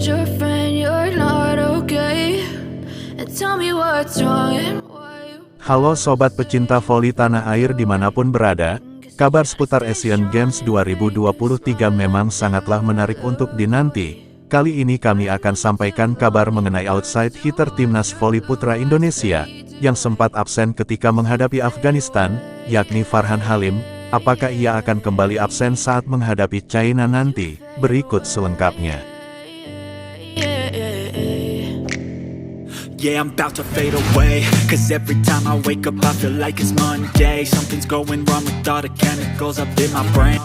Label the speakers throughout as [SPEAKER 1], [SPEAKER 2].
[SPEAKER 1] told your friend you're not okay, and tell me what's wrong and why you...
[SPEAKER 2] Halo sobat pecinta voli tanah air dimanapun berada, kabar seputar Asian Games 2023 memang sangatlah menarik untuk dinanti. Kali ini kami akan sampaikan kabar mengenai outside hitter timnas voli putra Indonesia, yang sempat absen ketika menghadapi Afghanistan, yakni Farhan Halim. Apakah ia akan kembali absen saat menghadapi China nanti? Berikut selengkapnya.
[SPEAKER 3] Yeah, I'm about to fade away, cause every time I wake up I feel like it's Monday. Something's going wrong with all the chemicals up in my brain.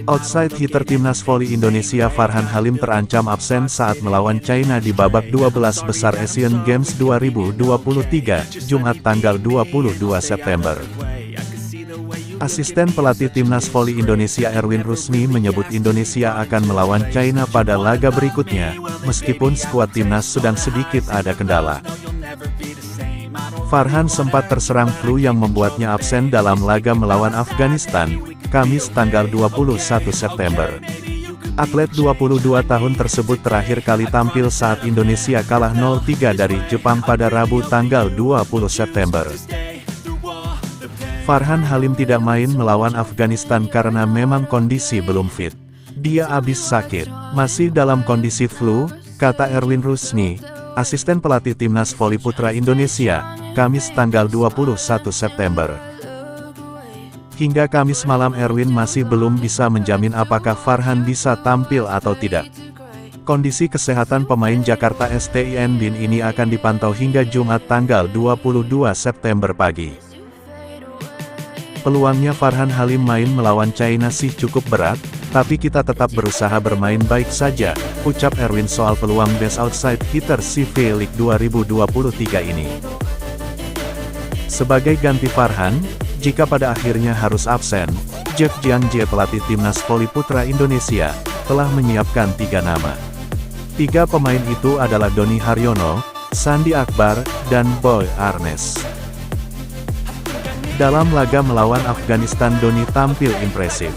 [SPEAKER 2] Outside hitter timnas voli Indonesia Farhan Halim terancam absen saat melawan China di babak 12 besar Asian Games 2023, Jumat tanggal 22 September. Asisten pelatih timnas voli Indonesia Erwin Rusmi menyebut Indonesia akan melawan China pada laga berikutnya, meskipun skuad timnas sedang sedikit ada kendala. Farhan sempat terserang flu yang membuatnya absen dalam laga melawan Afghanistan, Kamis tanggal 21 September. Atlet 22 tahun tersebut terakhir kali tampil saat Indonesia kalah 0-3 dari Jepang pada Rabu tanggal 20 September. Farhan Halim tidak main melawan Afghanistan karena memang kondisi belum fit. Dia habis sakit, masih dalam kondisi flu, kata Erwin Rusmi, asisten pelatih timnas voli putra Indonesia, Kamis tanggal 21 September. Hingga Kamis malam Erwin masih belum bisa menjamin apakah Farhan bisa tampil atau tidak. Kondisi kesehatan pemain Jakarta STIN BIN ini akan dipantau hingga Jumat tanggal 22 September pagi. Peluangnya Farhan Halim main melawan China sih cukup berat, tapi kita tetap berusaha bermain baik saja, ucap Erwin soal peluang best outside hitter CV League 2023 ini. Sebagai ganti Farhan, jika pada akhirnya harus absen, Jeff Jiangjie pelatih timnas voli putra Indonesia, telah menyiapkan 3 nama. 3 pemain itu adalah Doni Haryono, Sandi Akbar, dan Boy Arnes. Dalam laga melawan Afghanistan Doni tampil impresif.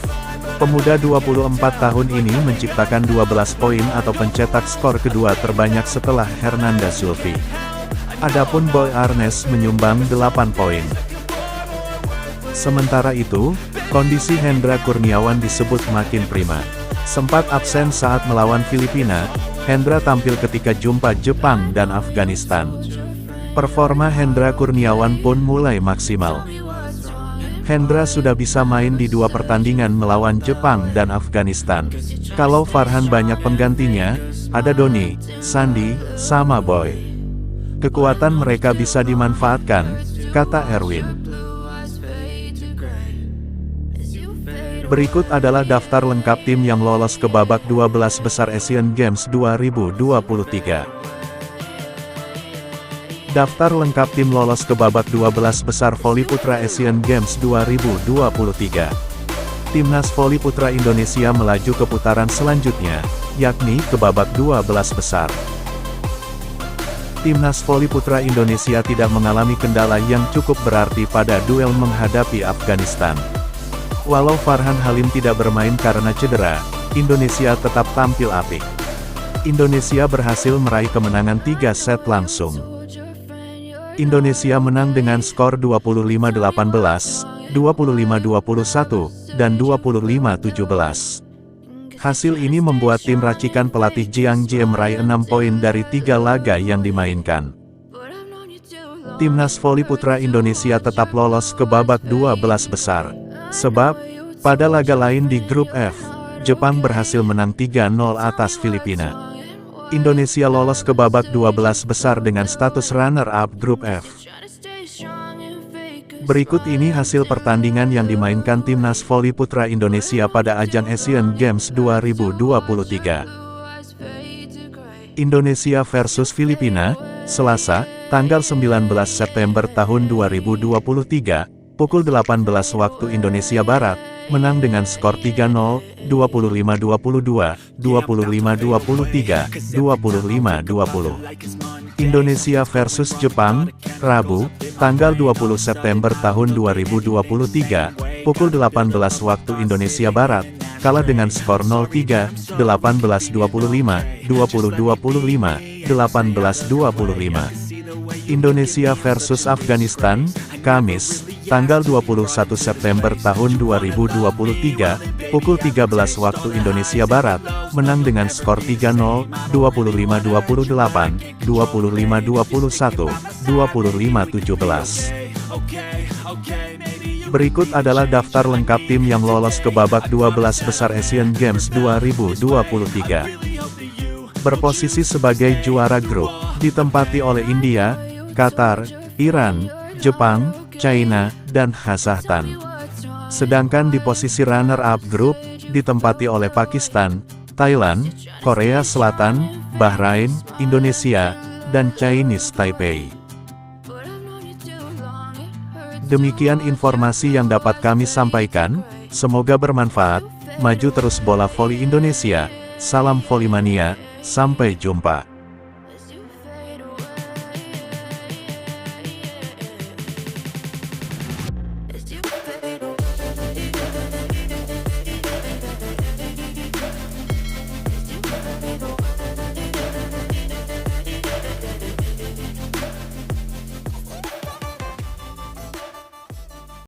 [SPEAKER 2] Pemuda 24 tahun ini menciptakan 12 poin atau pencetak skor kedua terbanyak setelah Hernanda Zulfi. Adapun Boy Arnes menyumbang 8 poin. Sementara itu, kondisi Hendra Kurniawan disebut makin prima. Sempat absen saat melawan Filipina, Hendra tampil ketika jumpa Jepang dan Afghanistan. Performa Hendra Kurniawan pun mulai maksimal. Hendra sudah bisa main di 2 pertandingan melawan Jepang dan Afghanistan. Kalau Farhan banyak penggantinya, ada Doni, Sandi, sama Boy. Kekuatan mereka bisa dimanfaatkan, kata Erwin. Berikut adalah daftar lengkap tim yang lolos ke babak 12 besar Asian Games 2023. Daftar lengkap tim lolos ke babak 12 besar voli putra Asian Games 2023. Timnas voli putra Indonesia melaju ke putaran selanjutnya, yakni ke babak 12 besar. Timnas voli putra Indonesia tidak mengalami kendala yang cukup berarti pada duel menghadapi Afghanistan. Walau Farhan Halim tidak bermain karena cedera, Indonesia tetap tampil apik. Indonesia berhasil meraih kemenangan 3 set langsung. Indonesia menang dengan skor 25-18, 25-21, dan 25-17. Hasil ini membuat tim racikan pelatih Jiangjie meraih 6 poin dari 3 laga yang dimainkan. Timnas voli putra Indonesia tetap lolos ke babak 12 besar. Sebab, pada laga lain di grup F, Jepang berhasil menang 3-0 atas Filipina. Indonesia lolos ke babak 12 besar dengan status runner-up grup F. Berikut ini hasil pertandingan yang dimainkan timnas voli putra Indonesia pada ajang Asian Games 2023. Indonesia versus Filipina, Selasa, tanggal 19 September tahun 2023, pukul 18 waktu Indonesia Barat, menang dengan skor 3-0, 25-22, 25-23, 25-20. Indonesia versus Jepang, Rabu, tanggal 20 September tahun 2023, pukul 18 waktu Indonesia Barat, kalah dengan skor 0-3, 18-25, 20-25, 18-25. Indonesia versus Afghanistan, Kamis, tanggal 21 September tahun 2023, pukul 13 waktu Indonesia Barat, menang dengan skor 3-0, 25-28, 25-21, 25-17. Berikut adalah daftar lengkap tim yang lolos ke babak 12 besar Asian Games 2023. Berposisi sebagai juara grup, ditempati oleh India, Qatar, Iran, Jepang, China, dan Kazakhstan. Sedangkan di posisi runner-up grup, ditempati oleh Pakistan, Thailand, Korea Selatan, Bahrain, Indonesia, dan Chinese Taipei. Demikian informasi yang dapat kami sampaikan, semoga bermanfaat. Maju terus bola voli Indonesia, salam volley mania, sampai jumpa.